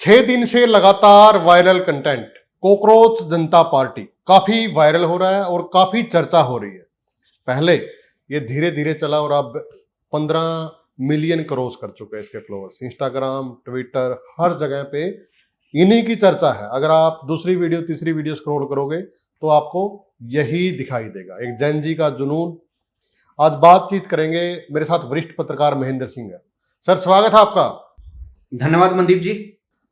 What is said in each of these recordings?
6 दिन से लगातार वायरल कंटेंट कॉकरोच जनता पार्टी काफी वायरल हो रहा है और काफी चर्चा हो रही है। पहले ये धीरे धीरे चला और अब 15 मिलियन क्रॉस कर चुके हैं इसके फॉलोअर्स। इंस्टाग्राम, ट्विटर, हर जगह पे इन्हीं की चर्चा है। अगर आप दूसरी वीडियो तीसरी वीडियो स्क्रॉल करोगे तो आपको यही दिखाई देगा, एक जैन जी का जुनून। आज बातचीत करेंगे, मेरे साथ वरिष्ठ पत्रकार महेंद्र सिंह है। सर, स्वागत है आपका। धन्यवाद मनदीप जी।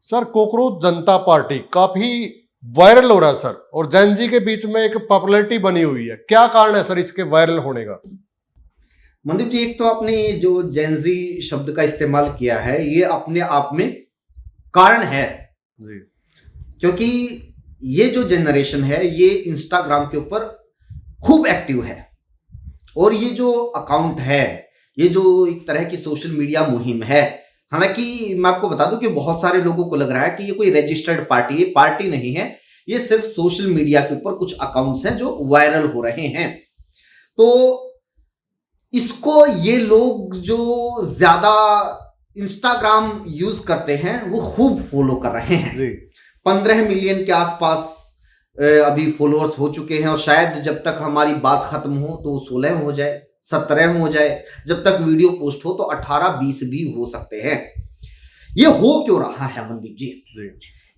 सर, कॉकरोच जनता पार्टी काफी वायरल हो रहा है सर, और जैन जी के बीच में एक पॉपुलैरिटी बनी हुई है। क्या कारण है सर इसके वायरल होने का? मनदीप जी, एक तो आपने जो जेनजी शब्द का इस्तेमाल किया है, ये अपने आप में कारण है जी। क्योंकि ये जो जनरेशन है ये इंस्टाग्राम के ऊपर खूब एक्टिव है और ये जो अकाउंट है, ये जो एक तरह की सोशल मीडिया मुहिम है। हालांकि मैं आपको बता दूं कि बहुत सारे लोगों को लग रहा है कि ये कोई रजिस्टर्ड पार्टी नहीं है, ये सिर्फ सोशल मीडिया के ऊपर कुछ अकाउंट्स हैं जो वायरल हो रहे हैं। तो इसको ये लोग जो ज्यादा इंस्टाग्राम यूज करते हैं वो खूब फॉलो कर रहे हैं। जी। 15 मिलियन के आसपास अभी फॉलोअर्स हो चुके हैं और शायद जब तक हमारी बात खत्म हो तो 16 हो जाए, 17 हो जाए, जब तक वीडियो पोस्ट हो तो 18-20 भी हो सकते हैं। ये हो क्यों रहा है मनदीप जी?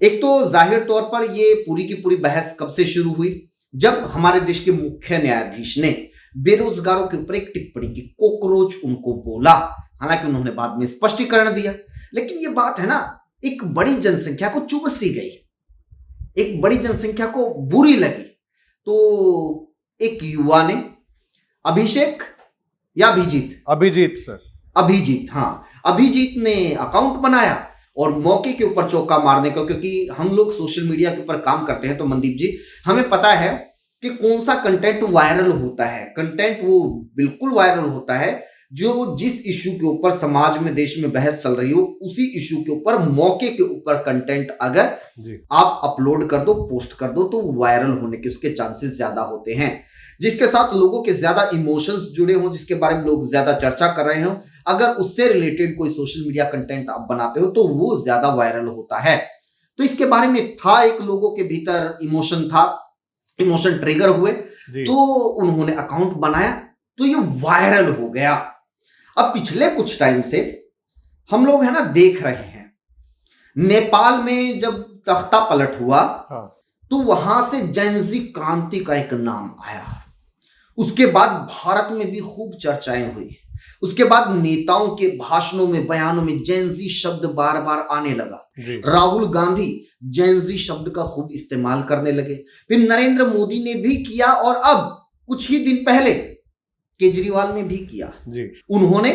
एक तो जाहिर तौर पर ये पूरी की पूरी बहस कब से शुरू हुई, जब हमारे देश के मुख्य न्यायाधीश ने बेरोजगारों के ऊपर एक टिप्पणी की, कॉकरोच उनको बोला। हालांकि उन्होंने बाद में स्पष्टीकरण दिया, लेकिन ये बात है ना, एक बड़ी जनसंख्या को चुभ सी गई, एक बड़ी जनसंख्या को बुरी लगी। तो एक युवा ने, अभिषेक या अभिजीत सर, अभिजीत, हाँ, अभिजीत ने अकाउंट बनाया और मौके के ऊपर चौका मारने का, क्योंकि हम लोग सोशल मीडिया के ऊपर काम करते हैं तो मनदीप जी हमें पता है कि कौन सा कंटेंट वायरल होता है। कंटेंट वो बिल्कुल वायरल होता है जो जिस इशू के ऊपर समाज में, देश में बहस चल रही हो, उसी इशू के ऊपर मौके के ऊपर कंटेंट अगर आप अपलोड कर दो, पोस्ट कर दो, तो वायरल होने के उसके चांसेस ज्यादा होते हैं। जिसके साथ लोगों के ज्यादा इमोशंस जुड़े हों, जिसके बारे में लोग ज्यादा चर्चा कर रहे हो, अगर उससे रिलेटेड कोई सोशल मीडिया कंटेंट आप बनाते हो तो वो ज्यादा वायरल होता है। तो इसके बारे में था, एक लोगों के भीतर इमोशन था, इमोशन ट्रिगर हुए तो उन्होंने अकाउंट बनाया तो ये वायरल हो गया। अब पिछले कुछ टाइम से हम लोग है ना देख रहे हैं, नेपाल में जब तख्ता पलट हुआ तो वहां से जेनजी क्रांति का एक नाम आया। उसके बाद भारत में भी खूब चर्चाएं हुई। उसके बाद नेताओं के भाषणों में, बयानों में जेनजी शब्द बार बार आने लगा। राहुल गांधी जेनजी शब्द का खूब इस्तेमाल करने लगे, फिर नरेंद्र मोदी ने भी किया और अब कुछ ही दिन पहले केजरीवाल ने भी किया। उन्होंने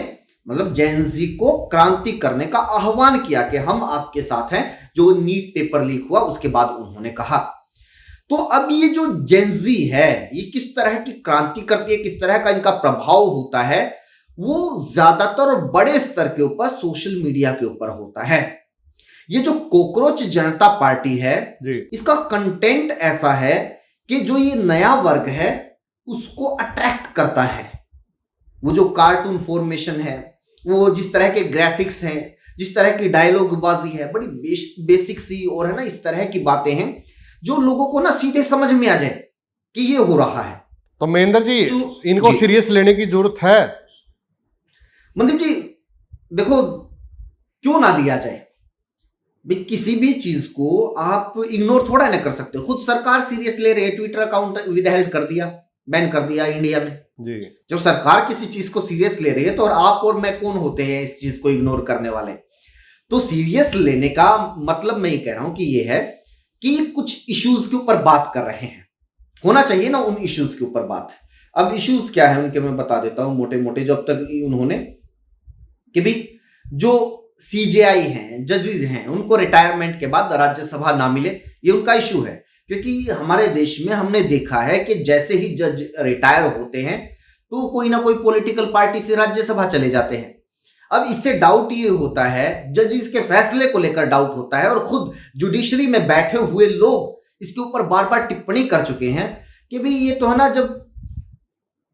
मतलब जेनजी को क्रांति करने का आह्वान किया कि हम आपके साथ हैं। जो नीट पेपर लीक हुआ उसके बाद उन्होंने कहा। तो अब ये जो जेनजी है ये किस तरह की क्रांति करती है, किस तरह का इनका प्रभाव होता है, वो ज्यादातर बड़े स्तर के ऊपर सोशल मीडिया के ऊपर होता है। ये जो कॉकरोच जनता पार्टी है इसका कंटेंट ऐसा है कि जो ये नया वर्ग है उसको अट्रैक्ट करता है। वो जो कार्टून फॉर्मेशन है, वो जिस तरह के ग्राफिक्स हैं, जिस तरह की डायलॉग बाजी है, बड़ी बेसिक सी और है ना इस तरह की बातें हैं जो लोगों को ना सीधे समझ में आ जाए कि ये हो रहा है। तो महेंद्र जी, इनको सीरियस लेने की जरूरत है। मनदीप जी देखो, क्यों ना लिया जाए भाई, किसी भी चीज को आप इग्नोर थोड़ा ना कर सकते। खुद सरकार सीरियस ले रही है, ट्विटर अकाउंट विदहेल्ड कर दिया, बैन कर दिया इंडिया में। जब सरकार किसी चीज को सीरियस ले रही है तो और आप और मैं कौन होते हैं इस चीज को इग्नोर करने वाले? तो सीरियस लेने का मतलब मैं ये कह रहा हूं कि ये है कि कुछ इश्यूज के ऊपर बात कर रहे हैं, होना चाहिए ना उन इश्यूज के ऊपर बात। अब इश्यूज क्या है उनके मैं बता देता हूं मोटे मोटे। जब तक उन्होंने कि भाई जो सीजेआई हैं, जजेस हैं, उनको रिटायरमेंट के बाद राज्यसभा ना मिले, ये उनका इश्यू है। क्योंकि हमारे देश में हमने देखा है कि जैसे ही जज रिटायर होते हैं तो कोई ना कोई पॉलिटिकल पार्टी से राज्यसभा चले जाते हैं। अब इससे डाउट ये होता है, जजेस के फैसले को लेकर डाउट होता है, और खुद जुडिशरी में बैठे हुए लोग इसके ऊपर बार बार टिप्पणी कर चुके हैं कि भाई ये तो है ना, जब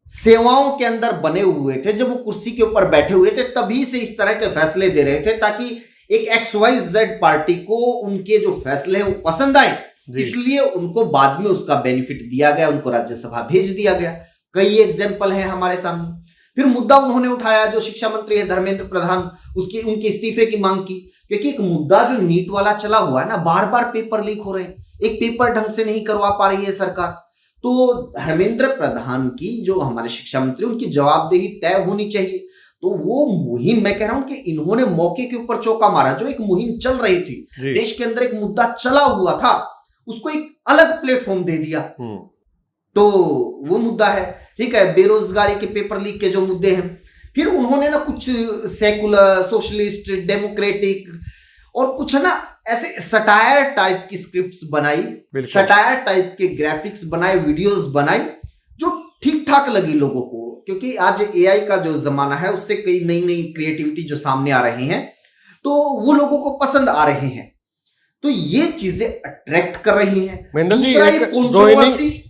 सेवाओं के अंदर बने हुए थे, जब वो कुर्सी के ऊपर बैठे हुए थे, तभी से इस तरह के फैसले दे रहे थे ताकि एक XYZ पार्टी को उनके जो फैसले हैं वो पसंद आए, इसलिए उनको बाद में उसका बेनिफिट दिया गया, उनको राज्यसभा भेज दिया गया। कई एग्जाम्पल हैं हमारे सामने। फिर मुद्दा उन्होंने उठाया जो शिक्षा मंत्री है धर्मेंद्र प्रधान, उनके इस्तीफे की मांग की, क्योंकि एक मुद्दा जो नीट वाला चला हुआ है ना, बार बार पेपर लीक हो रहे हैं, एक पेपर ढंग से नहीं करवा पा रही है सरकार। तो धर्मेंद्र प्रधान की जो हमारे शिक्षा मंत्री, उनकी जवाबदेही तय होनी चाहिए। तो वो मुहिम, मैं कह रहा हूं कि इन्होंने मौके के ऊपर चौका मारा। जो एक मुहिम चल रही थी, देश के अंदर एक मुद्दा चला हुआ था, उसको एक अलग प्लेटफॉर्म दे दिया। तो वो मुद्दा है, ठीक है, बेरोजगारी के पेपर लीक के जो मुद्दे हैं। फिर उन्होंने ना कुछ सेकुलर, सोशलिस्ट, डेमोक्रेटिक और कुछ ना ऐसे सटायर टाइप की स्क्रिप्ट्स बनाई, सटायर टाइप के ग्राफिक्स बनाए, वीडियोस बनाई, जो ठीक ठाक लगी लोगों को। क्योंकि आज एआई का जो जमाना है, उससे कई नई नई क्रिएटिविटी जो सामने आ रही हैं, तो वो लोगों को पसंद आ रहे हैं। तो ये चीजें अट्रैक्ट कर रही हैं।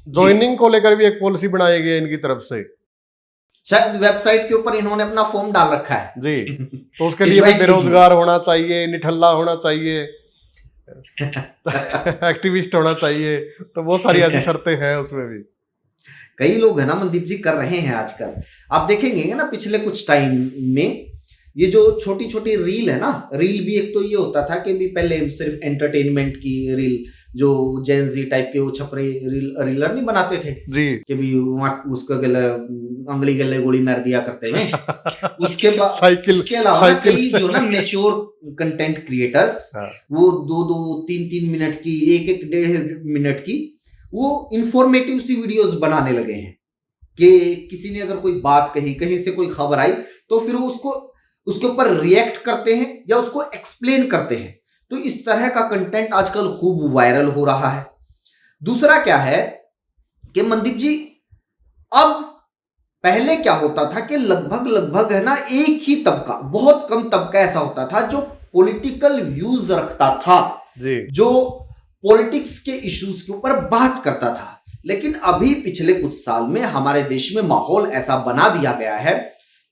ज्वाइनिंग को लेकर भी एक पॉलिसी बनाई गई है इनकी तरफ से, शायद वेबसाइट के ऊपर इन्होंने अपना फॉर्म डाल रखा है जी। तो उसके लिए भी बेरोजगार होना चाहिए, निठल्ला होना चाहिए, एक्टिविस्ट होना चाहिए, तो बहुत सारी ऐसी शर्तें हैं उसमें भी। कई लोग है ना मनदीप जी कर रहे हैं आजकल। आप देखेंगे ना पिछले कुछ टाइम में ये जो छोटी छोटी रील है ना, रील भी एक तो ये होता था कि भी पहले सिर्फ एंटरटेनमेंट की रील, जो जेन जी टाइप के वो छपरे रीलर नहीं बनाते थे जी, कि भी उसको गले अंगली गले गोली मार दिया करते हैं। उसके बाद साइकिल उसके अलावा कई जो ना मैच्योर कंटेंट क्रिएटर्स, वो 2-2, 3-3 मिनट की, 1-1, 1.5 मिनट की वो इंफॉर्मेटिव सी वीडियोस बनाने लगे हैं कि किसी ने अगर कोई बात कही, कहीं से कोई खबर आई, तो फिर वो उसके ऊपर रिएक्ट करते हैं या उसको एक्सप्लेन करते हैं। तो इस तरह का कंटेंट आजकल खूब वायरल हो रहा है। दूसरा क्या है कि मनदीप जी, अब पहले क्या होता था कि लगभग है ना एक ही तबका, बहुत कम तबका ऐसा होता था जो पॉलिटिकल व्यूज रखता था जी, जो पॉलिटिक्स के इश्यूज के ऊपर बात करता था। लेकिन अभी पिछले कुछ साल में हमारे देश में माहौल ऐसा बना दिया गया है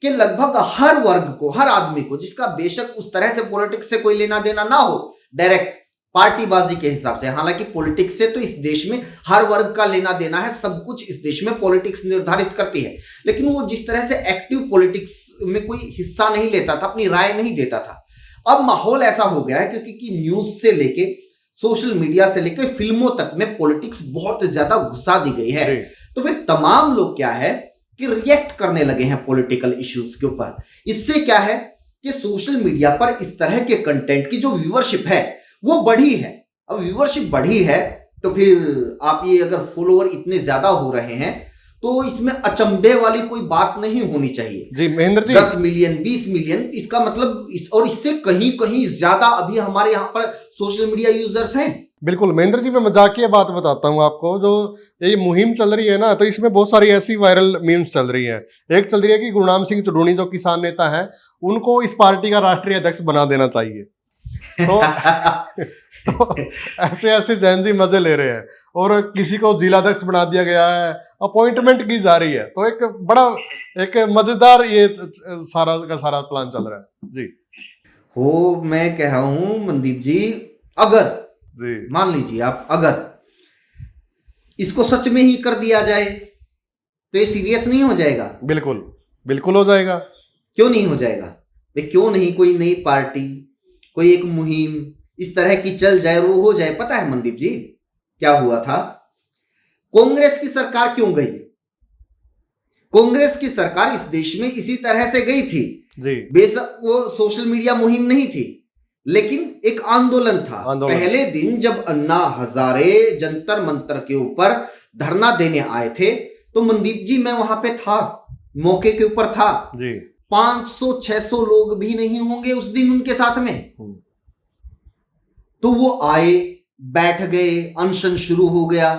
कि लगभग हर वर्ग को, हर आदमी को, जिसका बेशक उस तरह से पॉलिटिक्स से कोई लेना देना ना हो, डायरेक्ट पार्टीबाजी के हिसाब से, हालांकि पॉलिटिक्स से तो इस देश में हर वर्ग का लेना देना है, सब कुछ इस देश में पॉलिटिक्स निर्धारित करती है। लेकिन वो जिस तरह से एक्टिव पॉलिटिक्स में कोई हिस्सा नहीं लेता था, अपनी राय नहीं देता था, अब माहौल ऐसा हो गया है क्योंकि न्यूज से लेके, सोशल मीडिया से लेकर फिल्मों तक में पॉलिटिक्स बहुत ज्यादा घुसा दी गई है। तो फिर तमाम लोग क्या है कि रिएक्ट करने लगे हैं पॉलिटिकल इश्यूज के ऊपर। इससे क्या है कि सोशल मीडिया पर इस तरह के कंटेंट की जो व्यूअरशिप है वो बढ़ी है। अब व्यूअरशिप बढ़ी है तो फिर आप ये अगर फॉलोअर इतने ज्यादा हो रहे हैं तो इसमें अचंभे वाली कोई बात नहीं होनी चाहिए जी। महेंद्र जी, 10 मिलियन 20 मिलियन, इसका मतलब और इससे कहीं कहीं ज्यादा अभी हमारे यहाँ पर सोशल मीडिया यूजर्स हैं। बिल्कुल महेंद्र जी, मैं मजाकिया बात बताता हूँ आपको। जो ये मुहिम चल रही है ना, तो इसमें बहुत सारी ऐसी वायरल मीम्स चल रही हैं। एक चल रही है कि गुरनाम सिंह चुडूणी जो किसान नेता है, उनको इस पार्टी का राष्ट्रीय अध्यक्ष बना देना चाहिए। तो ऐसे ऐसे जैन जी मजे ले रहे हैं, और किसी को जिलाध्यक्ष बना दिया गया है, अपॉइंटमेंट की जा रही है। तो एक बड़ा एक मजेदार ये सारा का सारा प्लान चल रहा है जी। हो, मैं कह रहा हूं मनदीप जी, अगर मान लीजिए आप, अगर इसको सच में ही कर दिया जाए तो ये सीरियस नहीं हो जाएगा? बिल्कुल बिल्कुल हो जाएगा। क्यों नहीं हो जाएगा? क्यों नहीं कोई नई पार्टी, कोई एक मुहिम इस तरह की चल जाए, वो हो जाए। पता है मनदीप जी क्या हुआ था? कांग्रेस की सरकार क्यों गई? कांग्रेस की सरकार इस देश में इसी तरह से गई थी जी। बेशक वो सोशल मीडिया मुहिम नहीं थी, लेकिन एक आंदोलन था। पहले दिन जब अन्ना हजारे जंतर मंतर के ऊपर धरना देने आए थे, तो मनदीप जी मैं वहां पे था, मौके के ऊपर था जी। 500-600 लोग भी नहीं होंगे उस दिन उनके साथ में। तो वो आए, बैठ गए, अनशन शुरू हो गया,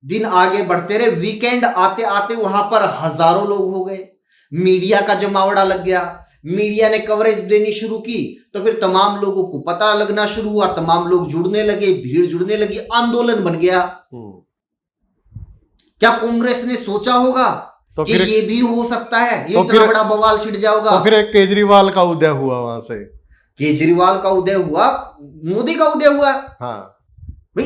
दिन आगे बढ़ते रहे। वीकेंड आते आते वहां पर हजारों लोग हो गए, मीडिया का जमावड़ा लग गया, मीडिया ने कवरेज देनी शुरू की, तो फिर तमाम लोगों को पता लगना शुरू हुआ, तमाम लोग जुड़ने लगे, भीड़ जुड़ने लगी, आंदोलन बन गया। क्या कांग्रेस ने सोचा होगा तो कि ये भी हो सकता है, ये तो इतना बड़ा बवाल छिड़ जाएगा? तो फिर एक केजरीवाल का उदय हुआ वहां से। केजरीवाल का उदय हुआ, मोदी का उदय हुआ। हाँ भाई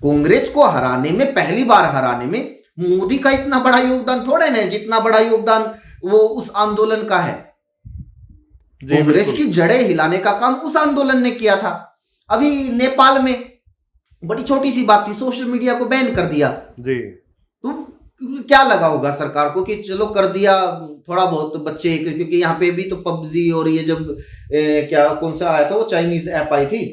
कांग्रेस को हराने में, पहली बार हराने में मोदी का इतना बड़ा योगदान थोड़ा है, जितना बड़ा योगदान वो उस आंदोलन का है। कांग्रेस की जड़ें हिलाने का काम उस आंदोलन ने किया था। अभी नेपाल में बड़ी छोटी सी बात थी, सोशल मीडिया को बैन कर दिया जी। तो क्या लगा होगा सरकार को कि चलो कर दिया, थोड़ा बहुत बच्चे, क्योंकि यहाँ पे भी तो पबजी और ये जब क्या कौन सा आया था वो चाइनीज ऐप आई थी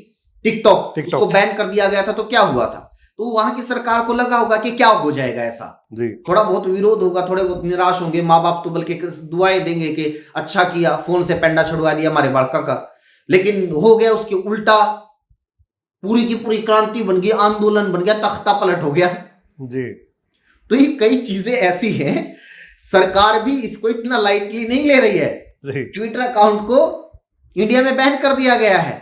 टिकटॉक, उसको बैन कर दिया गया था, तो क्या हुआ था? तो वहां की सरकार को लगा होगा कि क्या हो जाएगा ऐसा जी। थोड़ा बहुत विरोध होगा, थोड़े बहुत निराश होंगे, माँ बाप तो बल्कि दुआएं देंगे कि अच्छा किया, फोन से पेंडा छुड़वा दिया हमारे बालका का। लेकिन हो गया उसके उल्टा, पूरी की पूरी क्रांति बन गई, आंदोलन बन गया, तख्ता पलट हो गया जी। तो ये कई चीजें ऐसी हैं, सरकार भी इसको इतना लाइटली नहीं ले रही है। ट्विटर अकाउंट को इंडिया में बैन कर दिया गया है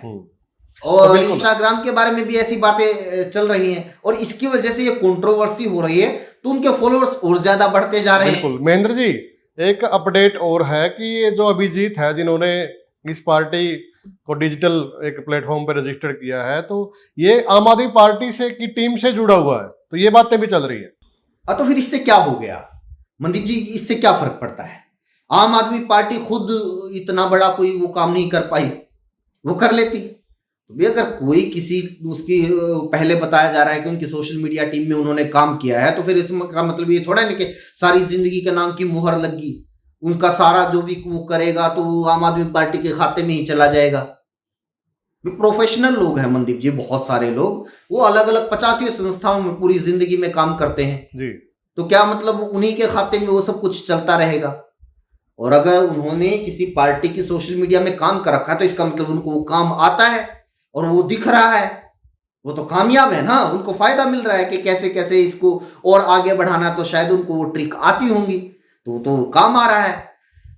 और इंस्टाग्राम के बारे में भी ऐसी बातें चल रही हैं और इसकी वजह से ये कंट्रोवर्सी हो रही है, तो उनके फॉलोअर्स और ज्यादा बढ़ते जा रहे हैं। बिल्कुल महेंद्र जी, एक अपडेट और है कि ये जो अभिजीत है जिन्होंने इस पार्टी को डिजिटल एक प्लेटफॉर्म पर रजिस्टर किया है, तो ये आम आदमी पार्टी से की टीम से जुड़ा हुआ है, तो ये बातें भी चल रही है। तो फिर इससे क्या हो गया मनदीप जी, इससे क्या फर्क पड़ता है? आम आदमी पार्टी खुद इतना बड़ा कोई वो काम नहीं कर पाई, वो कर लेती। तो भी अगर कोई किसी उसकी पहले बताया जा रहा है कि उनकी सोशल मीडिया टीम में उन्होंने काम किया है, तो फिर इसका मतलब ये थोड़ा नहीं कि सारी जिंदगी के नाम की मुहर लगी, उनका सारा जो भी वो करेगा तो आम आदमी पार्टी के खाते में ही चला जाएगा। प्रोफेशनल लोग हैं मनदीप जी, बहुत सारे लोग, वो अलग अलग 50 संस्थाओं में पूरी जिंदगी में काम करते हैं जी। तो क्या मतलब उन्हीं के खाते में वो सब कुछ चलता रहेगा? और अगर उन्होंने किसी पार्टी की सोशल मीडिया में काम कर रखा है तो इसका मतलब उनको वो काम आता है और वो दिख रहा है, वो तो कामयाब है ना, उनको फायदा मिल रहा है कि कैसे कैसे इसको और आगे बढ़ाना, तो शायद उनको वो ट्रिक आती होंगी, तो काम आ रहा है।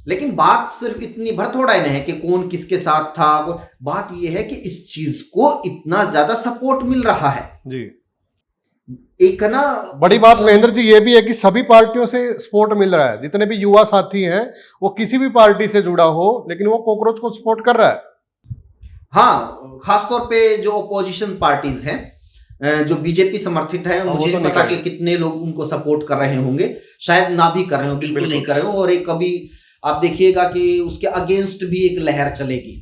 लेकिन बात सिर्फ इतनी भर थोड़ा ही है कि कौन किसके साथ था, बात यह है कि इस चीज को इतना ज्यादा सपोर्ट मिल रहा है जी। एक ना बड़ी बात महेंद्र जी ये भी है कि सभी पार्टियों से सपोर्ट मिल रहा है, जितने भी युवा साथी हैं वो किसी भी पार्टी से जुड़ा हो लेकिन वो कॉकरोच को सपोर्ट कर रहा है। हाँ, खासतौर पे जो अपोजिशन पार्टीज हैं, जो बीजेपी समर्थित है, मुझे नहीं पता कि कितने लोग उनको सपोर्ट कर रहे होंगे, शायद ना भी कर रहे हो, बिल्कुल नहीं कर रहे हो। और एक कभी आप देखिएगा कि उसके अगेंस्ट भी एक लहर चलेगी।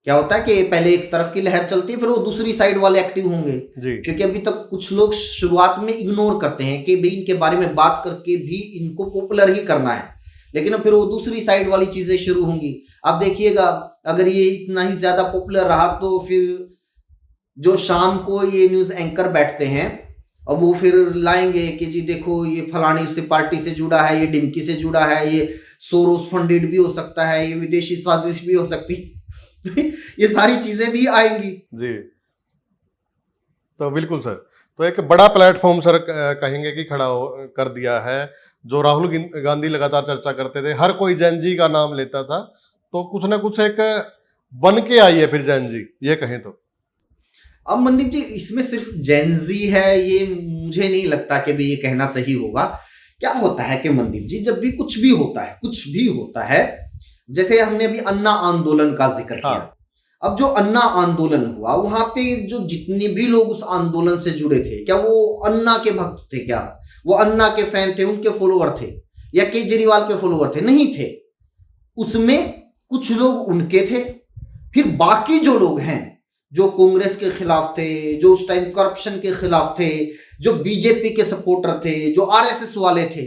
क्या होता है कि पहले एक तरफ की लहर चलती है, फिर वो दूसरी साइड वाले एक्टिव होंगे, क्योंकि अभी तक कुछ लोग शुरुआत में इग्नोर करते हैं कि भाई इनके बारे में बात करके भी इनको पॉपुलर ही करना है, लेकिन फिर वो दूसरी साइड वाली चीजें शुरू होंगी। आप देखिएगा अगर ये इतना ही ज्यादा पॉपुलर रहा तो फिर जो शाम को ये न्यूज एंकर बैठते हैं अब वो फिर लाएंगे कि जी देखो ये फलानी से पार्टी से जुड़ा है, ये डिम्की से जुड़ा है, ये सोरोस फंडेड भी हो सकता है, ये विदेशी साजिश भी हो सकती है ये सारी चीजें भी आएंगी जी। तो बिल्कुल सर, तो एक बड़ा प्लेटफॉर्म सर कहेंगे कि खड़ा कर दिया है। जो राहुल गांधी लगातार चर्चा करते थे, हर कोई जैन जी का नाम लेता था, तो कुछ ना कुछ एक बन के आई है फिर जैन जी, ये कहें तो। अब मनदीप जी इसमें सिर्फ जैनजी है ये मुझे नहीं लगता कि भी ये कहना सही होगा। क्या होता है कि मनदीप जी जब भी कुछ भी होता है, जैसे हमने अभी अन्ना आंदोलन का जिक्र किया। अब जो अन्ना आंदोलन हुआ वहां पे जो जितने भी लोग उस आंदोलन से जुड़े थे, क्या वो अन्ना के भक्त थे? क्या वो अन्ना के फैन थे, उनके फॉलोअर थे, या केजरीवाल के फॉलोअर थे? नहीं थे। उसमें कुछ लोग उनके थे, फिर बाकी जो लोग हैं जो कांग्रेस के खिलाफ थे, जो उस टाइम करप्शन के खिलाफ थे, जो बीजेपी के सपोर्टर थे, जो आरएसएस वाले थे,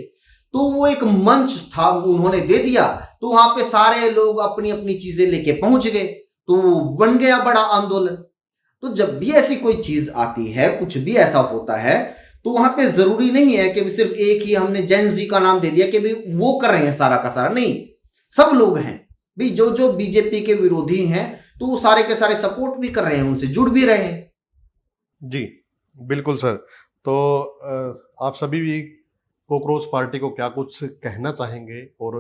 तो वो एक मंच था उन्होंने दे दिया, तो वहां पे सारे लोग अपनी अपनी चीजें लेके पहुंच गए, तो बन गया बड़ा आंदोलन। तो जब भी ऐसी कोई चीज आती है, कुछ भी ऐसा होता है, तो वहां पे जरूरी नहीं है कि सिर्फ एक ही हमने जैन जी का नाम दे दिया कि भाई वो कर रहे हैं सारा का सारा, नहीं, सब लोग हैं भाई। जो जो बीजेपी के विरोधी हैं तो वो सारे के सारे सपोर्ट भी कर रहे हैं, उनसे जुड़ भी रहे हैं जी। बिल्कुल सर, तो आप सभी भी कॉकरोच पार्टी को क्या कुछ कहना चाहेंगे और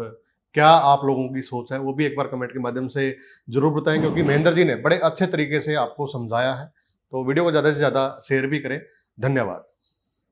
क्या आप लोगों की सोच है वो भी एक बार कमेंट के माध्यम से जरूर बताएं, क्योंकि महेंद्र जी ने बड़े अच्छे तरीके से आपको समझाया है। तो वीडियो को ज़्यादा से ज़्यादा शेयर भी करें। धन्यवाद।